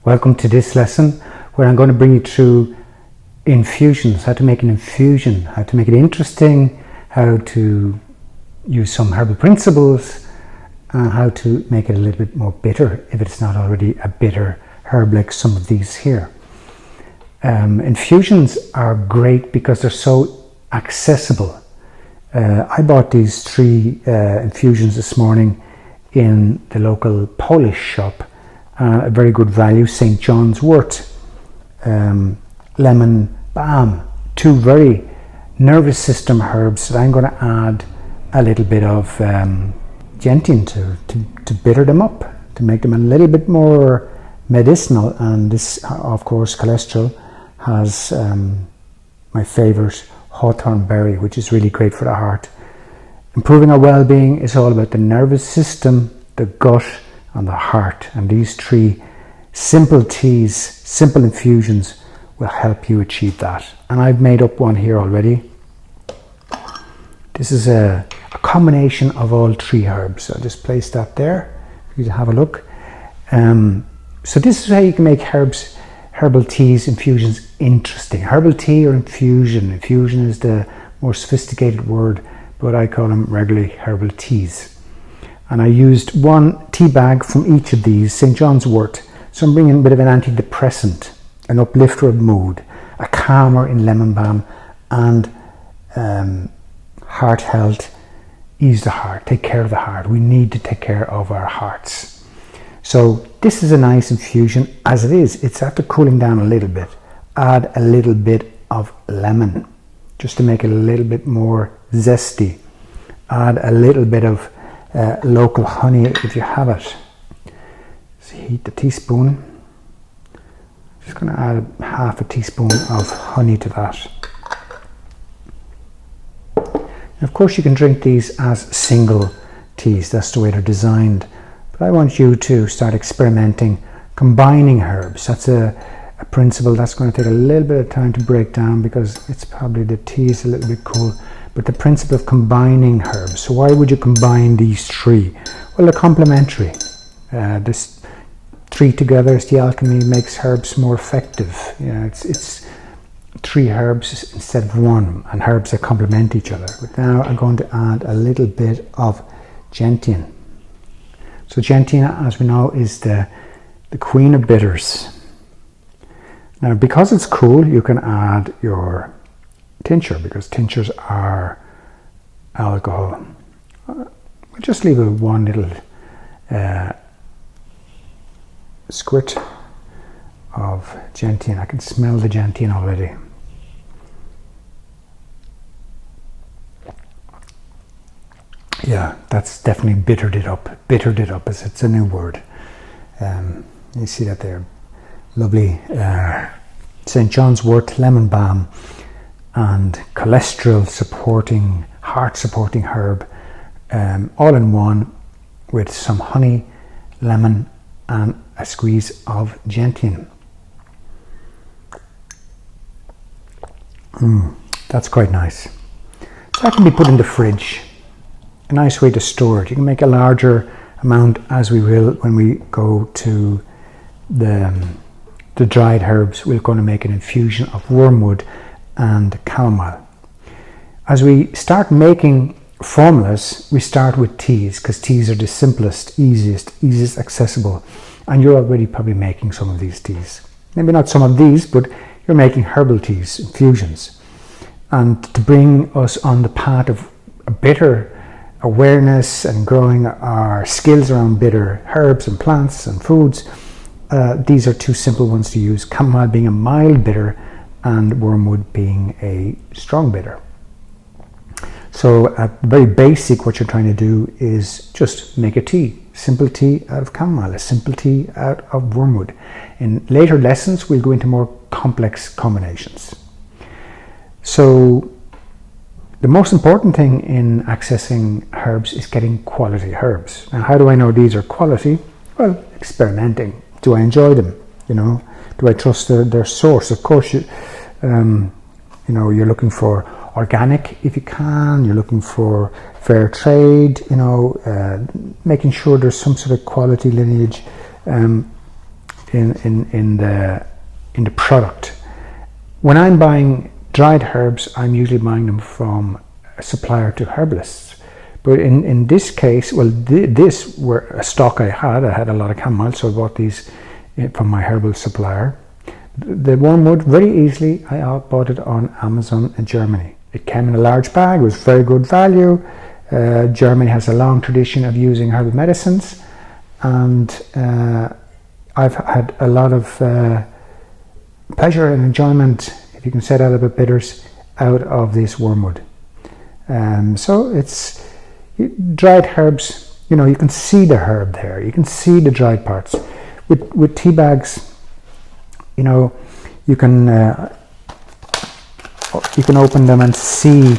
Welcome to this lesson where I'm going to bring you through infusions, how to make an infusion, how to make it interesting, how to use some herbal principles, and how to make it a little bit more bitter if it's not already a bitter herb like some of these here. Infusions are great because they're so accessible. I bought these 3 infusions this morning in the local Polish shop. A very good value, St. John's wort, lemon balm, 2 very nervous system herbs that I'm going to add a little bit of gentian to bitter them up, to make them a little bit more medicinal. And this, of course, cholesterol has my favourite hawthorn berry, which is really great for the heart. Improving our well-being is all about the nervous system, the gut and the heart, and these 3 simple teas, simple infusions will help you achieve that. And I've made up one here already. This is a combination of all 3 herbs. I'll just place that there for you to have a look. So this is how you can make herbal teas, infusions interesting. Herbal tea or infusion. Infusion is the more sophisticated word, but I call them regularly herbal teas. And I used 1 tea bag from each of these, St. John's wort. So I'm bringing a bit of an antidepressant, an uplifter of mood, a calmer in lemon balm, and heart health, ease the heart, take care of the heart. We need to take care of our hearts. So this is a nice infusion as it is. It's after cooling down a little bit. Add a little bit of lemon just to make it a little bit more zesty. Add a little bit of local honey if you have it. So heat the teaspoon. Just going to add half a teaspoon of honey to that. And of course you can drink these as single teas, that's the way they're designed. But I want you to start experimenting, combining herbs. That's a principle that's going to take a little bit of time to break down because it's probably the tea is a little bit cool. But the principle of combining herbs. So why would you combine these 3? Well, they're complementary. This 3 together is the alchemy, makes herbs more effective. It's 3 herbs instead of 1, and herbs that complement each other. But now I'm going to add a little bit of gentian. So gentian, as we know, is the queen of bitters. Now, because it's cool, you can add your tincture, because tinctures are alcohol. We'll just leave it 1 little squirt of gentian. I can smell the gentian already. Yeah, that's definitely bittered it up. Bittered it up, as it's a new word. You see that there. Lovely St. John's wort, lemon balm, and cholesterol supporting, heart supporting herb, all in one, with some honey, lemon, and a squeeze of gentian. That's quite nice. So that can be put in the fridge. A nice way to store it. You can make a larger amount, as we will when we go to the dried herbs. We're going to make an infusion of wormwood and chamomile. As we start making formulas, we start with teas, because teas are the simplest, easiest accessible. And you're already probably making some of these teas. Maybe not some of these, but you're making herbal teas, infusions. And to bring us on the path of a bitter awareness and growing our skills around bitter herbs and plants and foods, these are 2 simple ones to use. Chamomile being a mild bitter and wormwood being a strong bitter. So very basic, what you're trying to do is just make a tea. Simple tea out of chamomile, a simple tea out of wormwood. In later lessons we'll go into more complex combinations. So the most important thing in accessing herbs is getting quality herbs. Now, how do I know these are quality? Well, experimenting. Do I enjoy them? Do I trust their source? Of course, you're looking for organic if you can. You're looking for fair trade. Making sure there's some sort of quality lineage. in the product. When I'm buying dried herbs, I'm usually buying them from a supplier to herbalists. But in this case, well, this were a stock I had a lot of chamomile, so I bought these from my herbal supplier. The wormwood, very easily, I bought it on Amazon in Germany. It came in a large bag, it was very good value. Germany has a long tradition of using herbal medicines, and I've had a lot of pleasure and enjoyment, if you can say that about bitters, out of this wormwood. So it's dried herbs, you know, you can see the herb there, you can see the dried parts. With tea bags, you know, you can open them and see,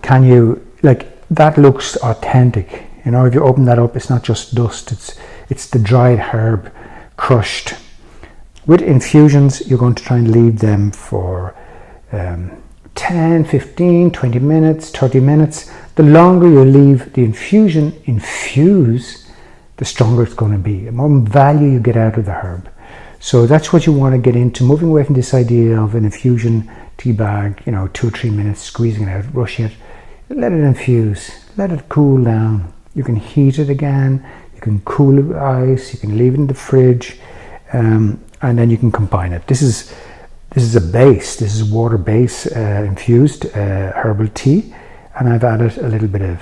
can you, like, that looks authentic. You know, if you open that up, it's not just dust, it's the dried herb crushed. With infusions, you're going to try and leave them for 10, 15, 20 minutes, 30 minutes. The longer you leave the infusion infuse, the stronger it's going to be. The more value you get out of the herb. So that's what you want to get into, moving away from this idea of an infusion tea bag, you know, 2 or 3 minutes, squeezing it out, rushing it. Let it infuse, let it cool down. You can heat it again, you can cool it with ice, you can leave it in the fridge, and then you can combine it. This is a base, this is water base infused herbal tea, and I've added a little bit of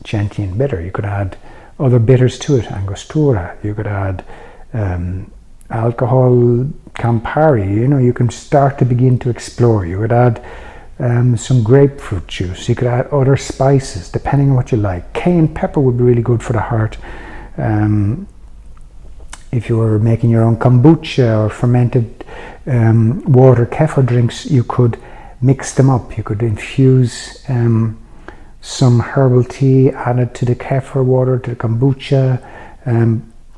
gentian bitter. You could add other bitters to it, angostura, you could add alcohol Campari, you know, you can start to begin to explore. You could add some grapefruit juice, you could add other spices depending on what you like. Cayenne pepper would be really good for the heart. If you were making your own kombucha or fermented water kefir drinks, you could mix them up. You could infuse some herbal tea, add it to the kefir water, to the kombucha.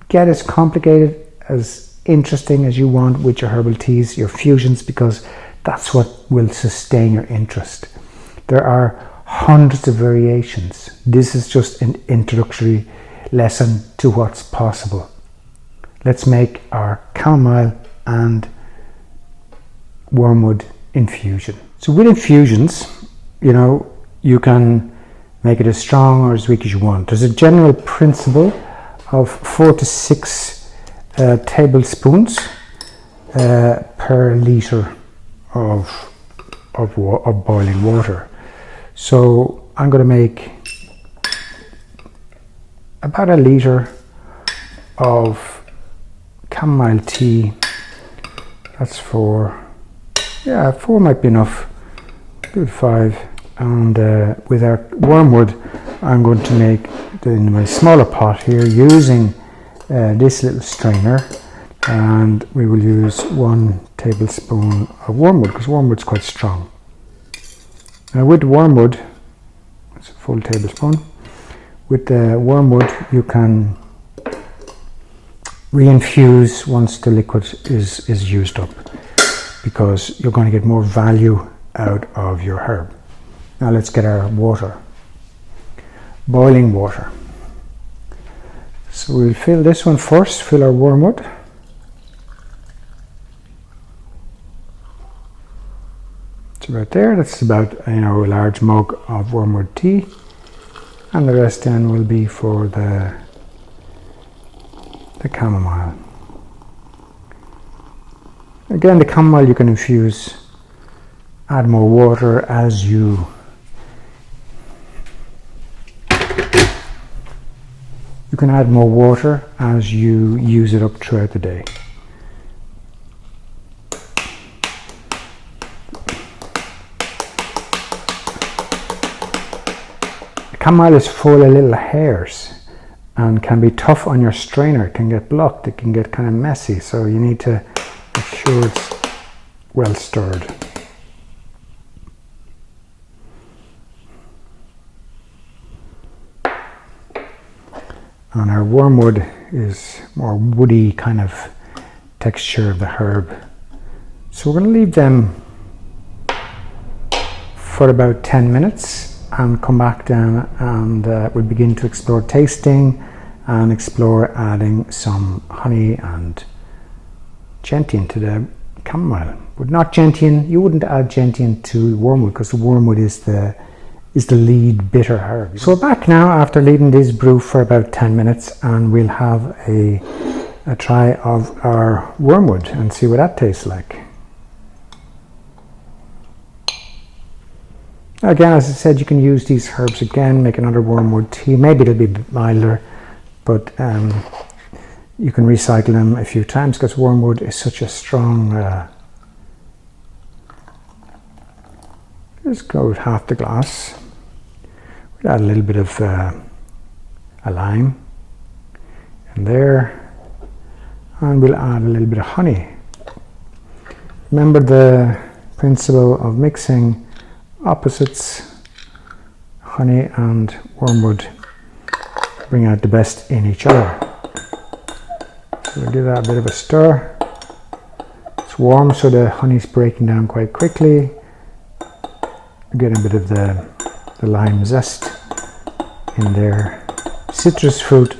Get as complicated, as interesting as you want with your herbal teas, your fusions, because that's what will sustain your interest. There are hundreds of variations. This is just an introductory lesson to what's possible. Let's make our chamomile and wormwood infusion. So with infusions, you know, you can make it as strong or as weak as you want. There's a general principle of 4 to 6 tablespoons per litre of boiling water. So I'm going to make about a litre of chamomile tea. That's 4. Yeah, 4 might be enough. Do 5. And with our wormwood, I'm going to make in my smaller pot here using this little strainer, and we will use 1 tablespoon of wormwood, because wormwood's quite strong. Now with wormwood, it's a full tablespoon. With the wormwood, you can reinfuse once the liquid is used up, because you're going to get more value out of your herb. Now let's get our water, boiling water. So we'll fill this one first, fill our wormwood. It's about there, that's about, you know, a large mug of wormwood tea, and the rest then will be for the chamomile. Again, the chamomile you can infuse, add more water as you can add more water as you use it up throughout the day. The chamomile is full of little hairs and can be tough on your strainer. It can get blocked, it can get kind of messy, so you need to make sure it's well stirred. And our wormwood is more woody kind of texture of the herb. So we're going to leave them for about 10 minutes and come back down, and we'll begin to explore tasting and explore adding some honey and gentian to the chamomile, but not gentian. You wouldn't add gentian to wormwood because the wormwood is the lead bitter herb. So we're back now after leaving this brew for about 10 minutes, and we'll have a try of our wormwood and see what that tastes like. Again, as I said, you can use these herbs again, make another wormwood tea. Maybe it'll be a bit milder, but you can recycle them a few times because wormwood is such a strong... Let's go with half the glass. We'll add a little bit of a lime in there, and we'll add a little bit of honey. Remember the principle of mixing opposites. Honey and wormwood bring out the best in each other. So we'll give that a bit of a stir. It's warm, so the honey's breaking down quite quickly. Get a bit of the lime zest in there. Citrus fruit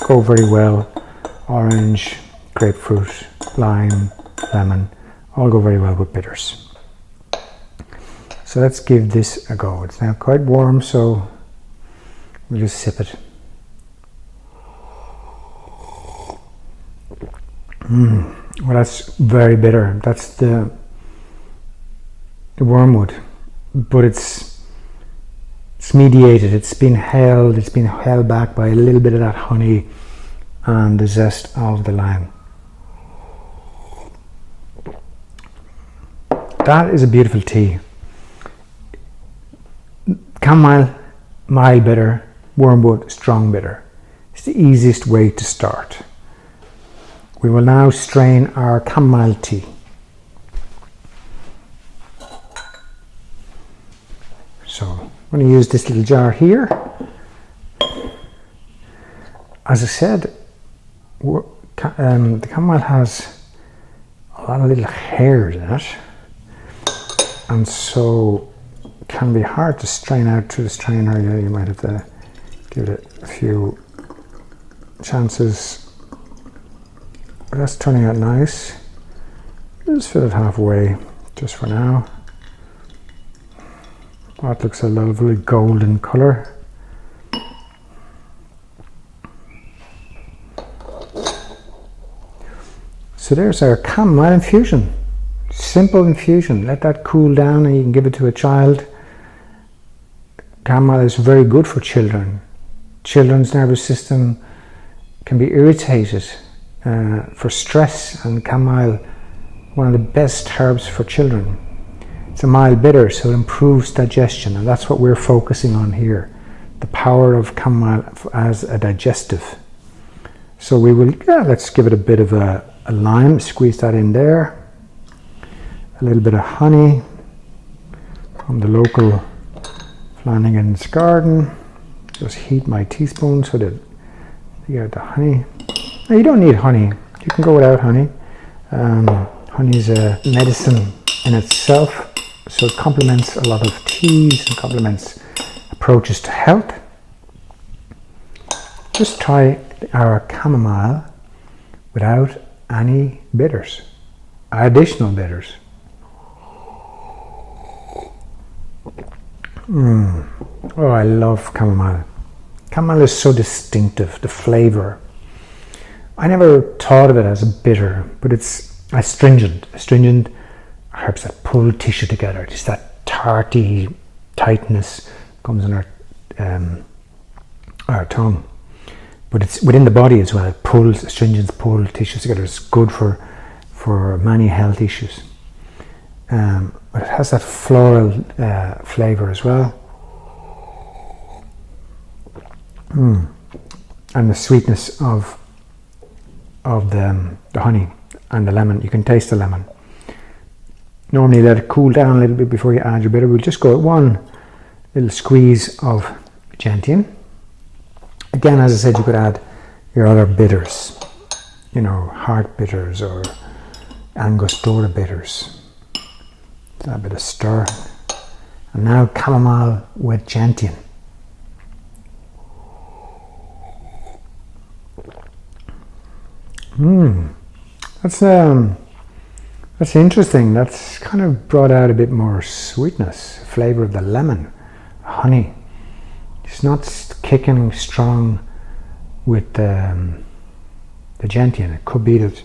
go very well. Orange, grapefruit, lime, lemon, all go very well with bitters. So let's give this a go. It's now quite warm, so we'll just sip it. Well, that's very bitter. That's the wormwood, but it's mediated. It's been held back by a little bit of that honey and the zest of the lime. That is a beautiful tea. Chamomile, mild bitter. Wormwood, strong bitter. It's the easiest way to start. We will now strain our chamomile tea. So I'm going to use this little jar here. As I said, the chamomile has a lot of little hairs in it, and so it can be hard to strain out through the strainer. You might have to give it a few chances. But that's turning out nice. Just fill it halfway, just for now. That looks a lovely golden colour. So there's our chamomile infusion. Simple infusion. Let that cool down and you can give it to a child. Chamomile is very good for children. Children's nervous system can be irritated for stress, and chamomile, one of the best herbs for children. It's a mild bitter, so it improves digestion, and that's what we're focusing on here, the power of chamomile as a digestive. So we will, let's give it a bit of a lime, squeeze that in there, a little bit of honey from the local Flanagan's garden. Just heat my teaspoon so that you get the honey. Now, you don't need honey, you can go without honey. Honey is a medicine in itself, so it complements a lot of teas and complements approaches to health. Just try our chamomile without any bitters, additional bitters. Oh, I love chamomile. Chamomile is so distinctive, the flavour. I never thought of it as a bitter, but it's astringent. Astringent herbs that pull tissue together. Just that tarty tightness comes in our tongue. But it's within the body as well. It pulls, astringents pull tissues together. It's good for many health issues. But it has that floral flavour as well. And the sweetness of the honey and the lemon. You can taste the lemon. Normally let it cool down a little bit before you add your bitter. We'll just go with one little squeeze of gentian. Again, as I said, you could add your other bitters, you know, heart bitters or Angostura bitters. A bit of stir. And now chamomile with gentian. That's That's interesting. That's kind of brought out a bit more sweetness, flavor of the lemon, honey. It's not kicking strong with the gentian. It could be that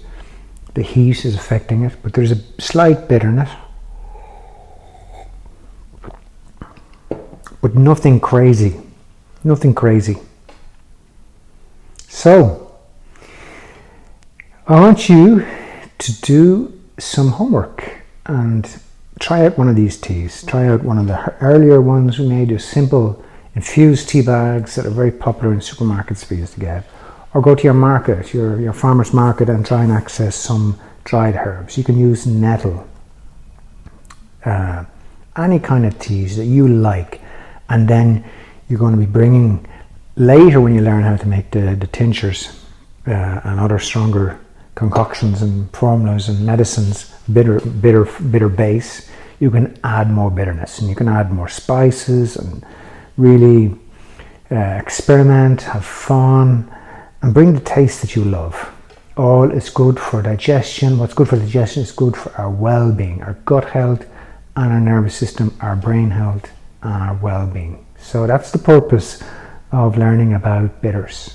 the heat is affecting it, but there's a slight bitterness, but nothing crazy. Nothing crazy. So, I want you to do some homework and try out one of these teas. Try out one of the earlier ones we made, just simple infused tea bags that are very popular in supermarkets for you to get. Or go to your market, your farmer's market, and try and access some dried herbs. You can use nettle, any kind of teas that you like, and then you're going to be bringing later when you learn how to make the tinctures and other stronger concoctions and formulas and medicines, bitter base. You can add more bitterness, and you can add more spices and really experiment, have fun, and bring the taste that you love. All is good for digestion. What's good for digestion is good for our well-being, our gut health, and our nervous system, our brain health, and our well-being. So that's the purpose of learning about bitters.